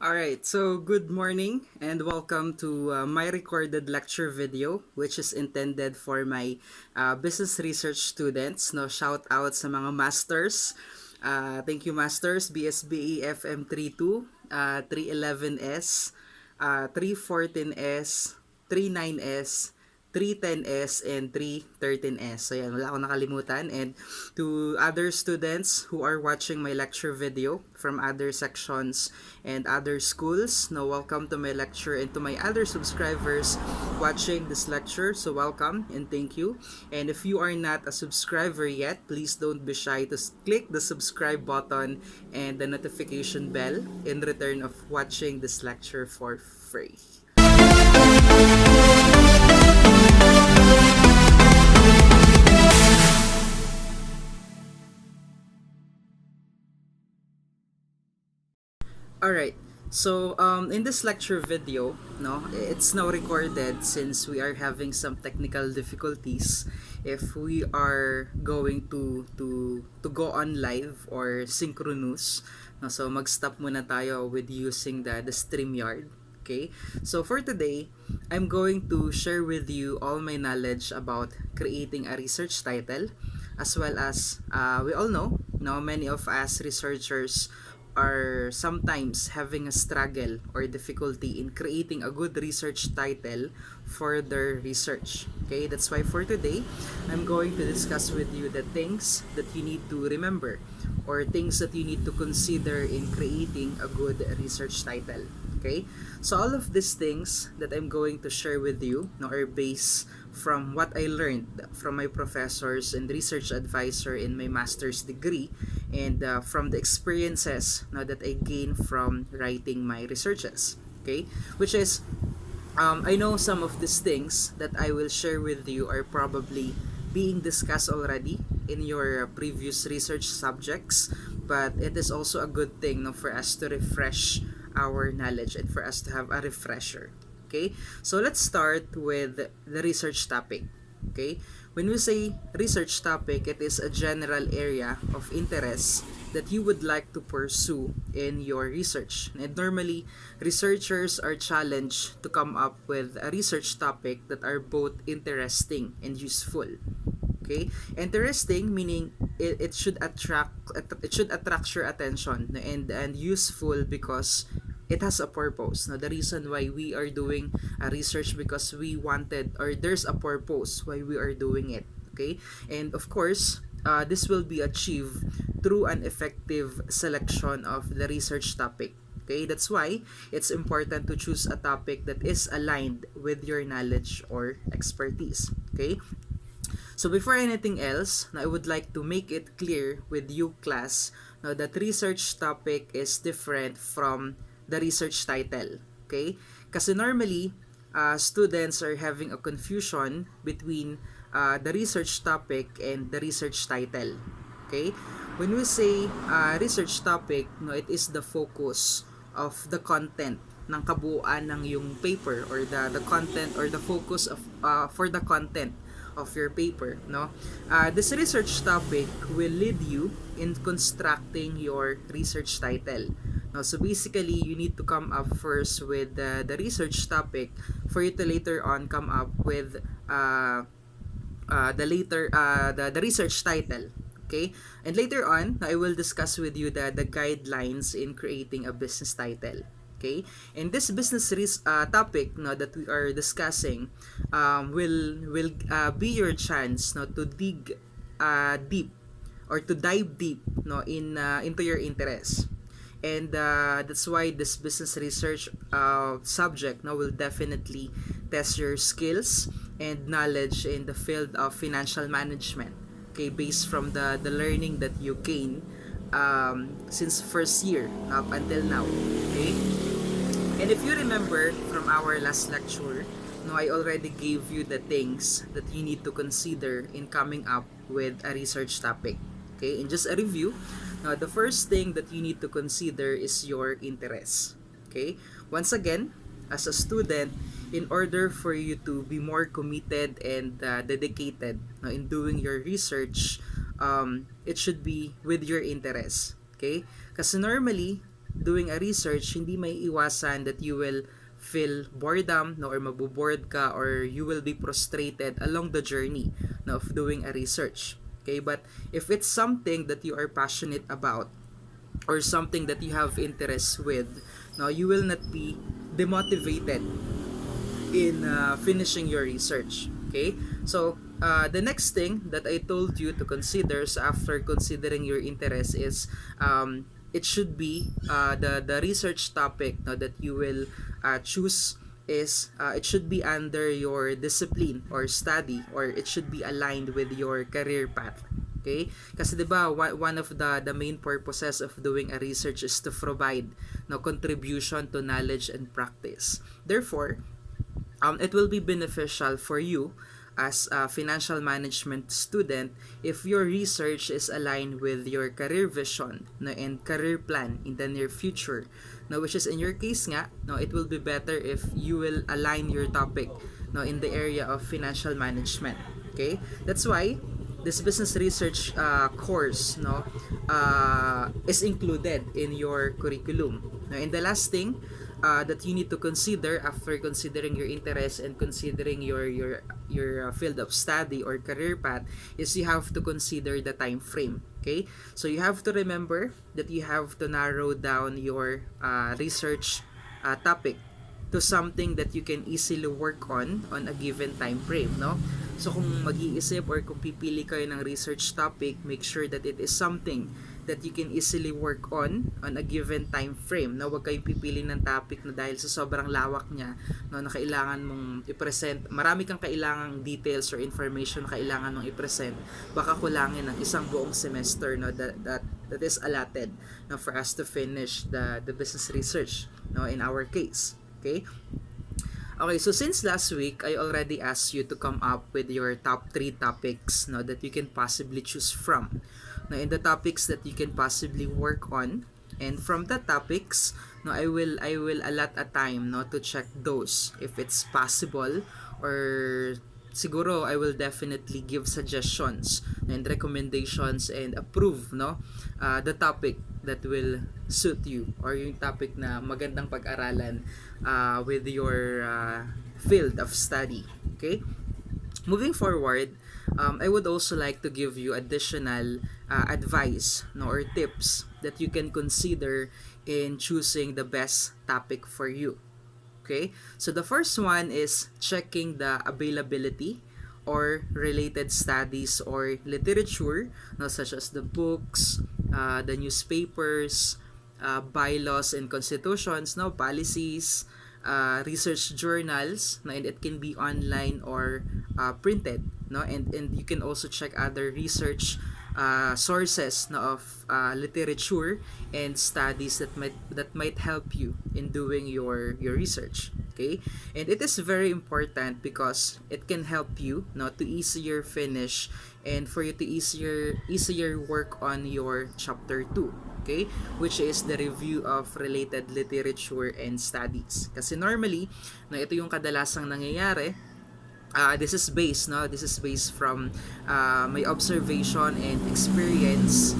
Alright, so good morning and welcome to my recorded lecture video which is intended for my business research students. No, shout out sa mga masters. Thank you masters, BSBE FM 32, 311S, 314S, 39S, 310S and 313S. So yan, wala akong nakalimutan. And to other students who are watching my lecture video from other sections and other schools, no, welcome to my lecture, and to my other subscribers watching this lecture, so welcome and thank you. And if you are not a subscriber yet, please don't be shy to click the subscribe button and the notification bell in return of watching this lecture for free. Alright, so in this lecture video, no, it's now recorded since we are having some technical difficulties if we are going to go on live or synchronous. No, so mag-stop muna tayo with using the StreamYard. Okay, so for today, I'm going to share with you all my knowledge about creating a research title, as well as we all know, now many of us researchers are sometimes having a struggle or difficulty in creating a good research title for their research. Okay, that's why for today, I'm going to discuss with you the things that you need to remember or things that you need to consider in creating a good research title. Okay, so all of these things that I'm going to share with you are based from what I learned from my professors and research advisor in my master's degree, and from the experiences that I gained from writing my researches. Okay, which is I know some of these things that I will share with you are probably being discussed already in your previous research subjects, but it is also a good thing for us to refresh our knowledge and for us to have a refresher. Okay, so let's start with the research topic. Okay, when we say research topic, it is a general area of interest that you would like to pursue in your research. And normally, researchers are challenged to come up with a research topic that are both interesting and useful. Okay, interesting meaning it should attract your attention, and useful because it has a purpose. Now the reason why we are doing a research because we wanted, or there's a purpose why we are doing it. Okay, and of course this will be achieved through an effective selection of the research topic. Okay, that's why it's important to choose a topic that is aligned with your knowledge or expertise. Okay, so before anything else, I would like to make it clear with you class that research topic is different from the research title. Okay? Kasi normally, students are having a confusion between the research topic and the research title. Okay? When we say research topic, it is the focus of the content ng kabuuan ng yung paper, or the content, or the focus of for the content of your paper. This research topic will lead you in constructing your research title. So basically, you need to come up first with the research topic for you to later on come up with the research title. Okay, and later on I will discuss with you the guidelines in creating a business title. Okay, and this topic that we are discussing will be your chance to dig deep, or to dive deep into your interest. And that's why this business research subject will definitely test your skills and knowledge in the field of financial management. Okay, based from the learning that you gain since first year up until now. Okay, and if you remember from our last lecture, I already gave you the things that you need to consider in coming up with a research topic. Okay, and just a review, the first thing that you need to consider is your interest. Okay, once again, as a student, in order for you to be more committed and dedicated in doing your research, it should be with your interest. Okay, kasi normally doing a research, hindi may iwasan that you will feel boredom, no, or mabobored ka, or you will be frustrated along the journey, no, of doing a research. Okay, but if it's something that you are passionate about or something that you have interest with, no, you will not be demotivated in finishing your research. Okay, so the next thing that I told you to consider, so after considering your interest, is it should be the research topic, no, that you will choose is it should be under your discipline or study, or it should be aligned with your career path. Okay? Kasi 'di ba, one of the main purposes of doing a research is to provide no contribution to knowledge and practice. Therefore, it will be beneficial for you as a financial management student if your research is aligned with your career vision, no, and career plan in the near future. No, which is in your case nga, no, it will be better if you will align your topic, no, in the area of financial management. Okay? That's why this business research course, no, is included in your curriculum. Now, and the last thing that you need to consider after considering your interest and considering your field of study or career path is you have to consider the time frame. Okay, so you have to remember that you have to narrow down your research topic to something that you can easily work on a given time frame, no? So kung mag-iisip or kung pipili kayo ng research topic, make sure that it is something that you can easily work on a given time frame. No, wag kayong pipili ng topic na dahil sa sobrang lawak niya, no, na kailangan mong i-present. Marami kang kailangang details or information na kailangan mong i-present. Baka kulangin ng isang buong semester, no, that is allotted, no, for us to finish the business research, no, in our case. Okay? Okay, so since last week, I already asked you to come up with your top 3 topics, no, that you can possibly choose from. Now, in the topics that you can possibly work on, and from the topics, no, I will allot a time, no, to check those if it's possible, or siguro I will definitely give suggestions and recommendations and approve, no, the topic that will suit you, or yung topic na magandang pag-aralan with your field of study. Okay? Moving forward, I would also like to give you additional advice, no, or tips that you can consider in choosing the best topic for you. Okay? So the first one is checking the availability or related studies or literature, no, such as the books, the newspapers, bylaws and constitutions, no, policies, research journals, no, and it can be online or printed, no, and you can also check other research sources, no, of literature and studies that might help you in doing your research. Okay, and it is very important because it can help you, no, to easier finish and for you to easier work on your chapter 2. Okay, which is the review of related literature and studies. Kasi normally, no, ito yung kadalasang nangyayari. This is based from my observation and experience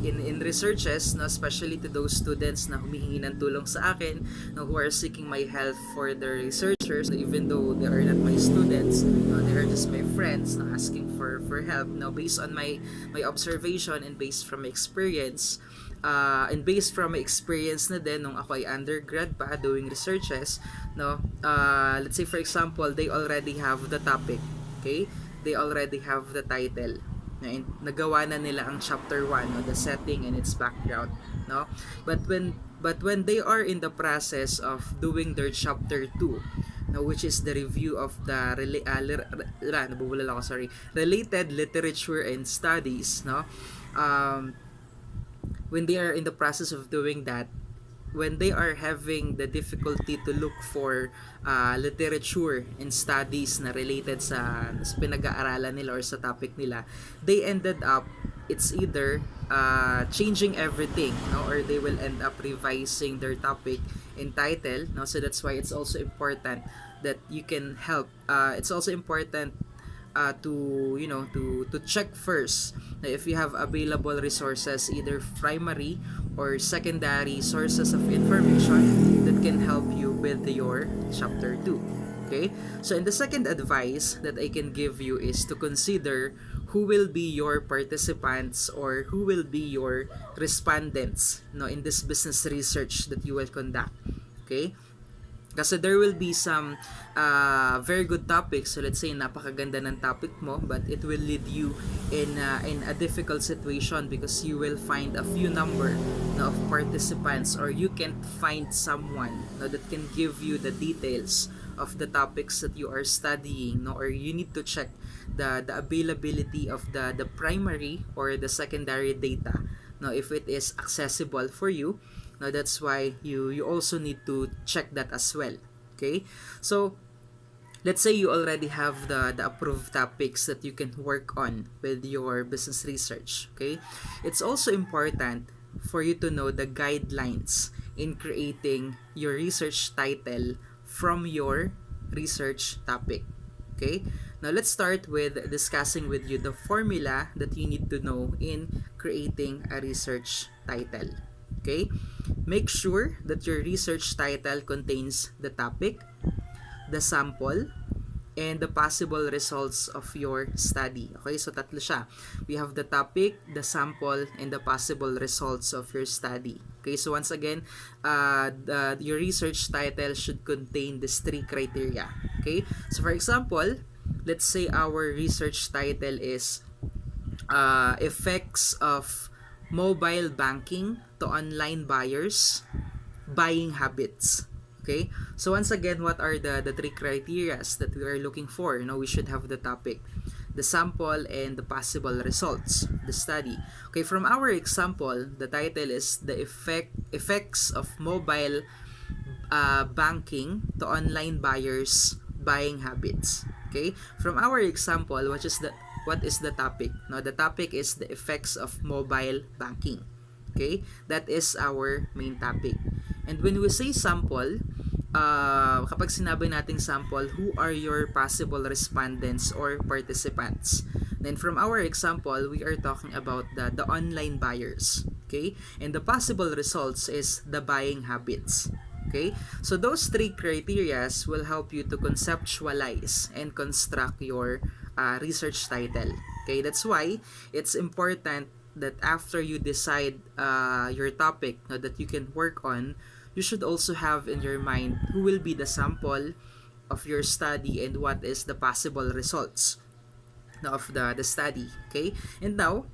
in researches, no, especially to those students na humihingi ng tulong sa akin, no, who are seeking my help for their researchers, no, even though they are not my students, no, they are just my friends, no, asking for help. Now, based on my observation and based from my experience, and based from my experience na din nung ako ay undergrad pa doing researches, no, let's say for example, they already have the topic, okay, they already have the title, nagawa na nila ang chapter 1, no, the setting and its background, no, but when they are in the process of doing their chapter 2, no, which is the review of the related literature and studies, no, when they are in the process of doing that, when they are having the difficulty to look for literature and studies na related sa pinag-aaralan nila or sa topic nila, they ended up, it's either changing everything, no, or they will end up revising their topic in title, no. So that's why it's also important that you can help, it's also important to check first na if you have available resources, either primary or secondary sources of information that can help you with your chapter 2. Okay, so and the second advice that I can give you is to consider who will be your participants or who will be your respondents, no, in this business research that you will conduct. Okay, kasi there will be some very good topics. So let's say napakaganda ng topic mo, but it will lead you in a difficult situation because you will find a few number, no, of participants, or you can find someone, no, that can give you the details of the topics that you are studying, no, or you need to check the availability of the primary or the secondary data, no, if it is accessible for you. Now that's why you also need to check that as well. Okay, so let's say you already have the approved topics that you can work on with your business research. Okay, it's also important for you to know the guidelines in creating your research title from your research topic. Okay, now let's start with discussing with you the formula that you need to know in creating a research title. Okay, make sure that your research title contains the topic, the sample, and the possible results of your study. Okay, so tatlo siya. We have the topic, the sample, and the possible results of your study. Okay, so once again, your research title should contain these three criteria. Okay, so for example, let's say our research title is effects of mobile banking to online buyers buying habits. Okay, so once again, what are the three criteria that we are looking for? We should have the topic, the sample, and the possible results, the study. Okay, from our example, the title is the effects of mobile banking to online buyers buying habits. Okay, from our example, what is the topic? The topic is the effects of mobile banking. Okay, that is our main topic. And when we say sample, kapag sinabi nating sample, who are your possible respondents or participants? Then from our example, we are talking about the online buyers. Okay, and the possible results is the buying habits. Okay, so those three criteria will help you to conceptualize and construct your research title. Okay, that's why it's important that after you decide your topic that you can work on, you should also have in your mind who will be the sample of your study and what is the possible results of the study. Okay, and now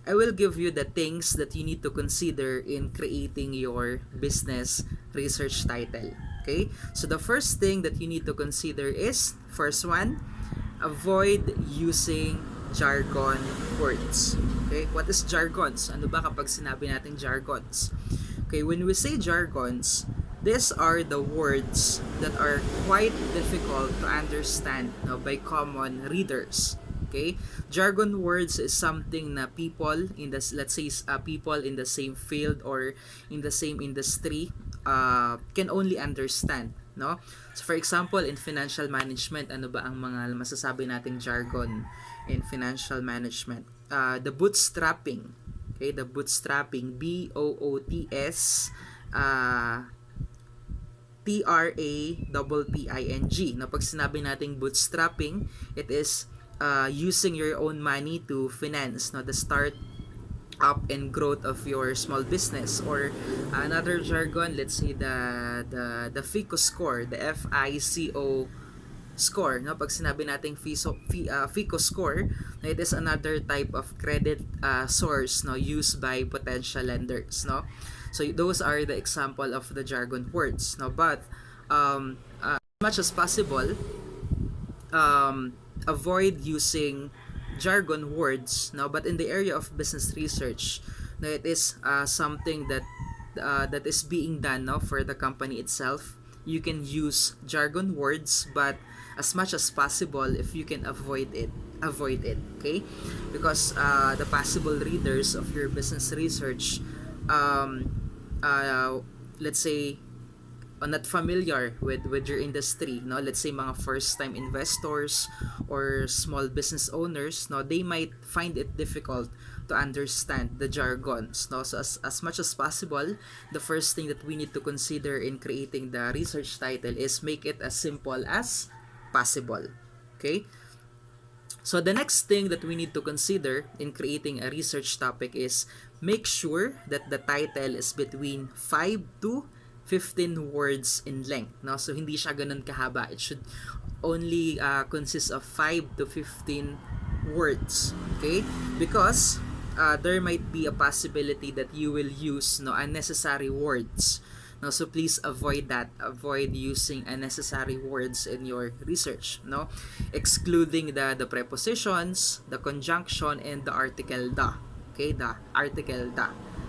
I will give you the things that you need to consider in creating your business research title. Okay, so the first thing that you need to consider is, first one, avoid using jargon words. Okay, what is jargons? Ano ba kapag sinabi natin jargons? Okay, when we say jargons, these are the words that are quite difficult to understand by common readers. Okay, jargon words is something na people in the, let's say, people in the same field or in the same industry can only understand. No? So for example, in financial management, ano ba ang mga masasabi nating jargon in financial management? The bootstrapping. Okay, the bootstrapping, BOOTS TRAPPING. Na pag sinabi nating bootstrapping, it is using your own money to finance the start up and growth of your small business. Or another jargon, let's say the FICO score, the FICO score. Pag sinabi nating FICO score, it is another type of credit source used by potential lenders. So those are the example of the jargon words. But as much as possible, avoid using jargon words. But in the area of business research, it is something that is being done for the company itself. You can use jargon words, but as much as possible, if you can avoid it. Okay, because the possible readers of your business research, let's say, not familiar with your industry, no, let's say mga first time investors or small business owners, no, they might find it difficult to understand the jargons, no. So as much as possible, the first thing that we need to consider in creating the research title is make it as simple as possible. Okay, so the next thing that we need to consider in creating a research topic is make sure that the title is between 5 to 15 words in length. No? So hindi siya ganun kahaba. It should only consist of 5 to 15 words. Okay? Because there might be a possibility that you will use unnecessary words. No, so please avoid that. Avoid using unnecessary words in your research. No, excluding the prepositions, the conjunction, and the article the. Okay, the article the.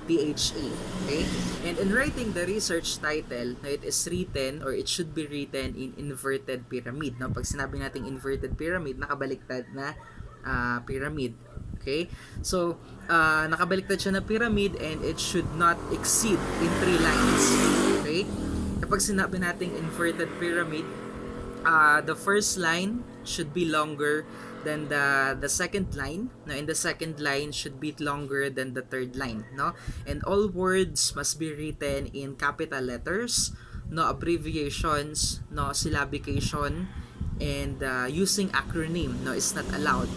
THA. Okay, and in writing the research title, it is written or it should be written in inverted pyramid. No, pag sinabi nating inverted pyramid, nakabaliktad na pyramid. Okay? So, nakabaliktad siya na pyramid and it should not exceed in 3 lines. Okay? Kapag sinabi nating inverted pyramid, the first line should be longer than the second line. No, and the second line should be longer than the third line. No? And all words must be written in capital letters, no abbreviations, no syllabication, and using acronym is not allowed.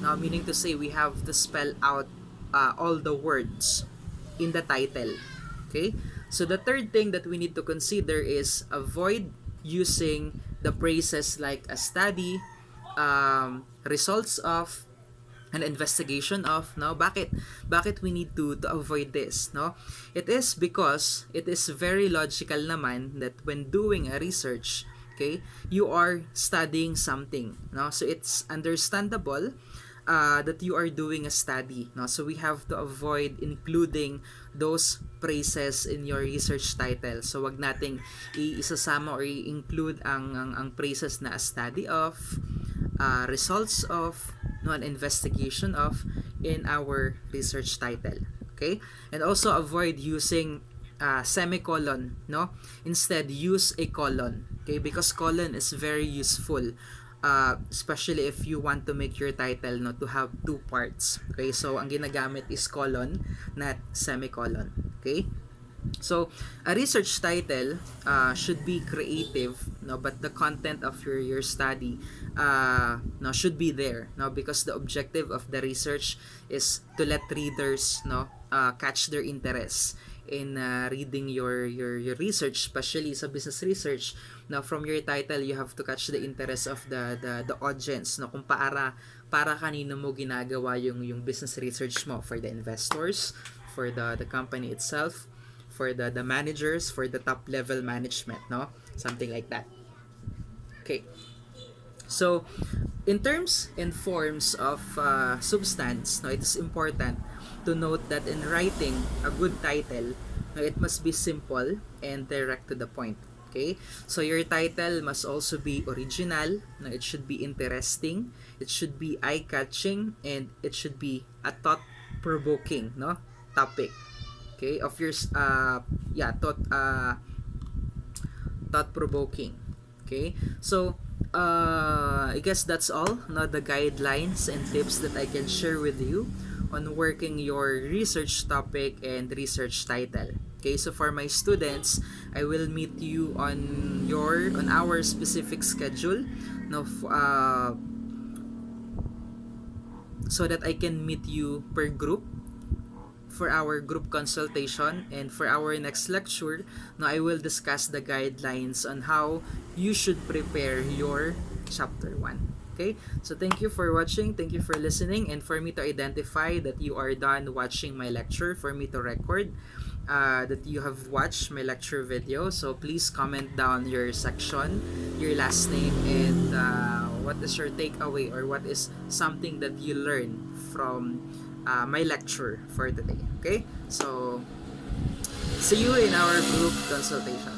Now, meaning to say we have to spell out all the words in the title. Okay? So the third thing that we need to consider is avoid using the phrases like a study, results of, an investigation of. No, bakit we need to avoid this? No, it is because it is very logical naman that when doing a research, okay, you are studying something. No, so it's understandable that you are doing a study. No, so we have to avoid including those phrases in your research title. So wag nating isasama or i-include ang phrases na a study of, results of, no, an investigation of in our research title. Okay? And also avoid using semicolon, no? Instead, use a colon. Okay? Because colon is very useful. Especially if you want to make your title to have 2 parts. Okay? So, ang ginagamit is colon, not semicolon. Okay? So, a research title should be creative, no, but the content of your study should be there, no, because the objective of the research is to let readers catch their interest in reading your research, especially sa business research. Now, from your title, you have to catch the interest of the audience, no, kung para kanino mo ginagawa yung business research mo, for the investors, for the company itself, for the managers, for the top level management, no? Something like that. Okay. So, in terms and forms of substance, no, it is important to note that in writing a good title, no, it must be simple and direct to the point. Okay? So, your title must also be original, no, it should be interesting, it should be eye-catching, and it should be a thought-provoking, no, topic. Okay, of your thought-provoking. Okay, so I guess that's all, the guidelines and tips that I can share with you on working your research topic and research title. Okay, so for my students, I will meet you on our specific schedule, so that I can meet you per group for our group consultation. And for our next lecture, I will discuss the guidelines on how you should prepare your chapter 1. Okay? So thank you for watching, thank you for listening, and for me to identify that you are done watching my lecture, for me to record that you have watched my lecture video. So please comment down your section, your last name, and what is your takeaway, or what is something that you learned from my lecture for today. Okay? So, see you in our group consultation.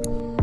you.